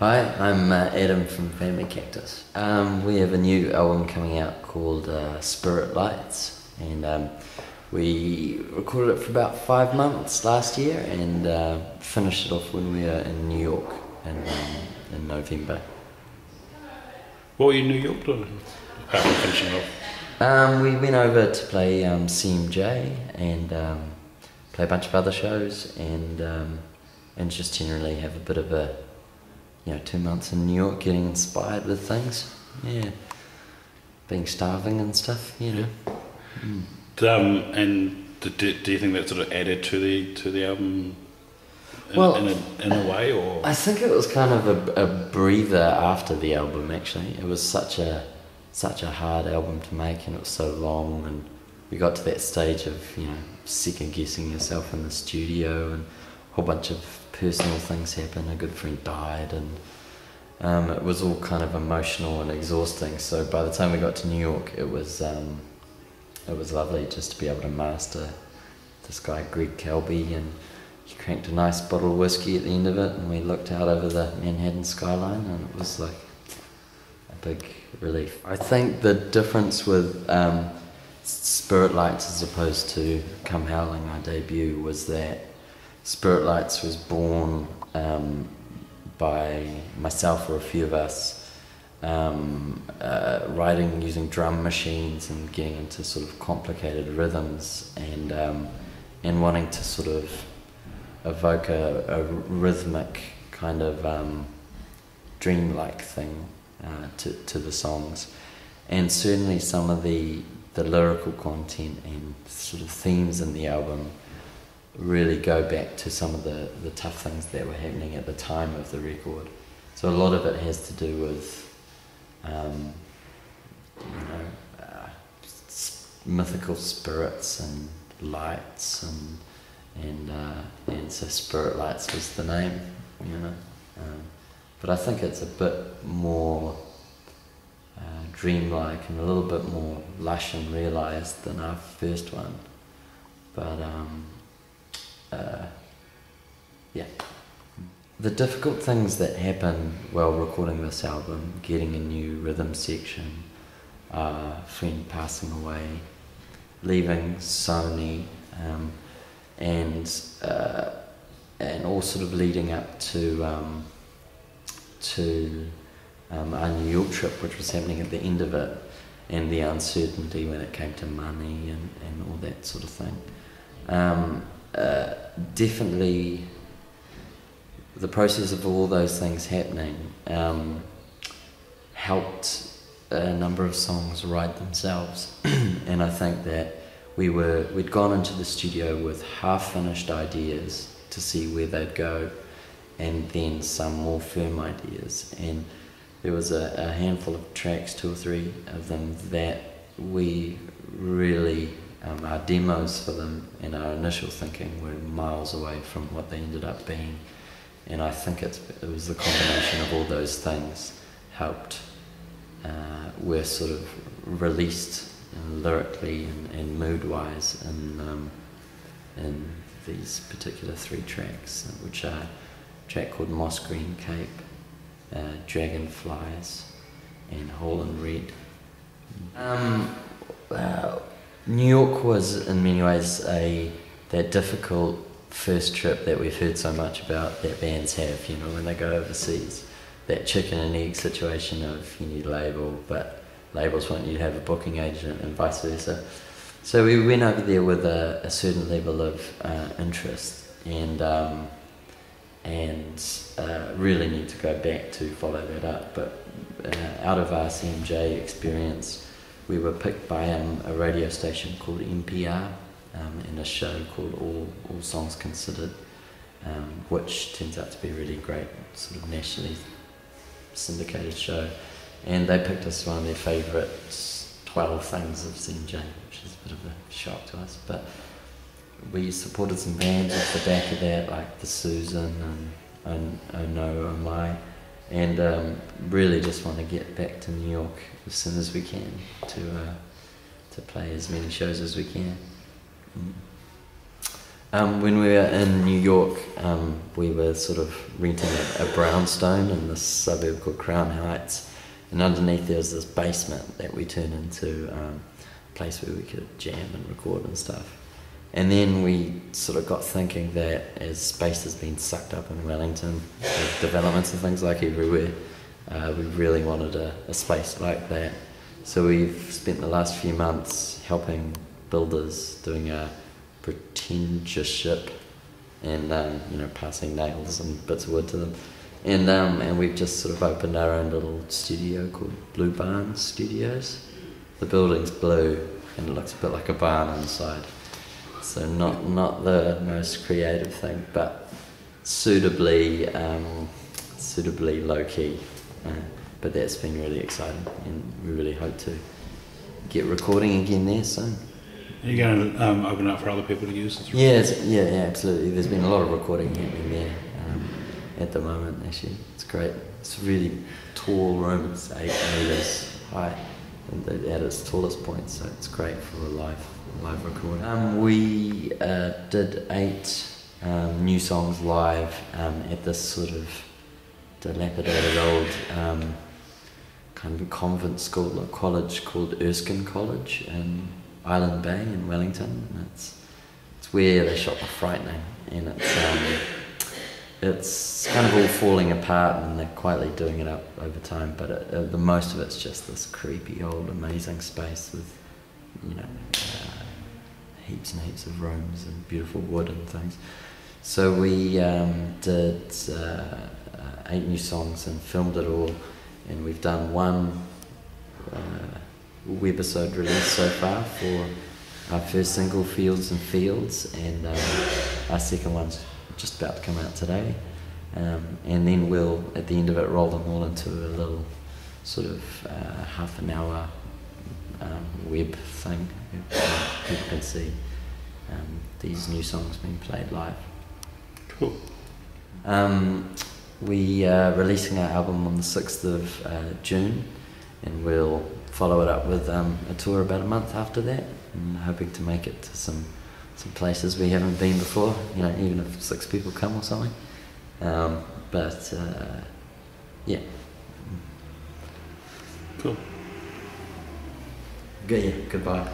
Hi, I'm Adam from Family Cactus. We have a new album coming out called Spirit Lights, and we recorded it for about 5 months last year and finished it off when we were in New York in November. What were you in New York doing apart from finishing off? We went over to play CMJ and play a bunch of other shows and just generally have a bit of a 2 months in New York, getting inspired with things. Yeah, being starving and stuff. Mm. And do you think that sort of added to the album in a way, or? I think it was kind of a breather after the album. Actually, it was such a hard album to make, and it was so long, and we got to that stage of second guessing yourself in the studio, and a whole bunch of personal things happened. A good friend died, and it was all kind of emotional and exhausting. So by the time we got to New York, it was lovely just to be able to master this guy Greg Kelby, and he cranked a nice bottle of whiskey at the end of it, and we looked out over the Manhattan skyline, and it was like a big relief. I think the difference with Spirit Lights as opposed to Come Howling, our debut, was that Spirit Lights was born by myself or a few of us writing using drum machines and getting into sort of complicated rhythms and wanting to sort of evoke a rhythmic kind of dreamlike thing to the songs, and certainly some of the lyrical content and sort of themes in the album really go back to some of the tough things that were happening at the time of the record. So a lot of it has to do with mythical spirits and lights, and so Spirit Lights was the name, but I think it's a bit more dreamlike and a little bit more lush and realised than our first one, but yeah. The difficult things that happen while recording this album, getting a new rhythm section, a friend passing away, leaving Sony, and all sort of leading up to our New York trip, which was happening at the end of it, and the uncertainty when it came to money and all that sort of thing. Definitely the process of all those things happening helped a number of songs write themselves. And I think that we'd gone into the studio with half-finished ideas to see where they'd go, and then some more firm ideas, and there was a handful of tracks, 2 or 3 of them, that we really our demos for them and our initial thinking were miles away from what they ended up being, and I think it was the combination of all those things helped. We're sort of released lyrically and mood-wise in these particular 3 tracks, which are a track called Moss Green Cape, Dragonflies, and Hall in Red. New York was in many ways that difficult first trip that we've heard so much about that bands have, when they go overseas. That chicken and egg situation of you need a label, but labels want you to have a booking agent and vice versa. So we went over there with a certain level of interest and really need to go back to follow that up. But out of our CMJ experience, we were picked by a radio station called NPR in a show called All Songs Considered, which turns out to be a really great sort of nationally syndicated show, and they picked us one of their favourite 12 things of CMJ, which is a bit of a shock to us, but we supported some bands off the back of that, like the Susan and Oh No, Oh My, and really just want to get back to New York as soon as we can to play as many shows as we can. When we were in New York, we were sort of renting a brownstone in this suburb called Crown Heights, and underneath there was this basement that we turned into a place where we could jam and record and stuff. And then we sort of got thinking that as space has been sucked up in Wellington, with developments and things like everywhere, we really wanted a space like that. So we've spent the last few months helping builders, doing a pretentiousship and passing nails and bits of wood to them. And we've just sort of opened our own little studio called Blue Barn Studios. The building's blue and it looks a bit like a barn inside. So not the most creative thing, but suitably low key. But that's been really exciting, and we really hope to get recording again there soon. Are you going to open up for other people to use this? Yeah, absolutely. There's been a lot of recording happening there at the moment. Actually, it's great. It's a really tall room. It's 8 meters high, and at its tallest point. So it's great for a live recording. We did 8 new songs live at this sort of dilapidated old kind of convent school or college called Erskine College in Island Bay in Wellington. And it's where they shot The Frightening, and it's kind of all falling apart, and they're quietly doing it up over time. But the most of it's just this creepy old amazing space with heaps and heaps of rooms and beautiful wood and things. So we did 8 new songs and filmed it all, and we've done 1 webisode release so far for our first single, Fields and Fields, and our second one's just about to come out today, and then we'll at the end of it roll them all into a little sort of half an hour web thing. People can see these new songs being played live. Cool. We are releasing our album on the 6th of June, and we'll follow it up with a tour about a month after that, and hoping to make it to some places we haven't been before, even if 6 people come or something. Yeah. Cool. Yeah, goodbye.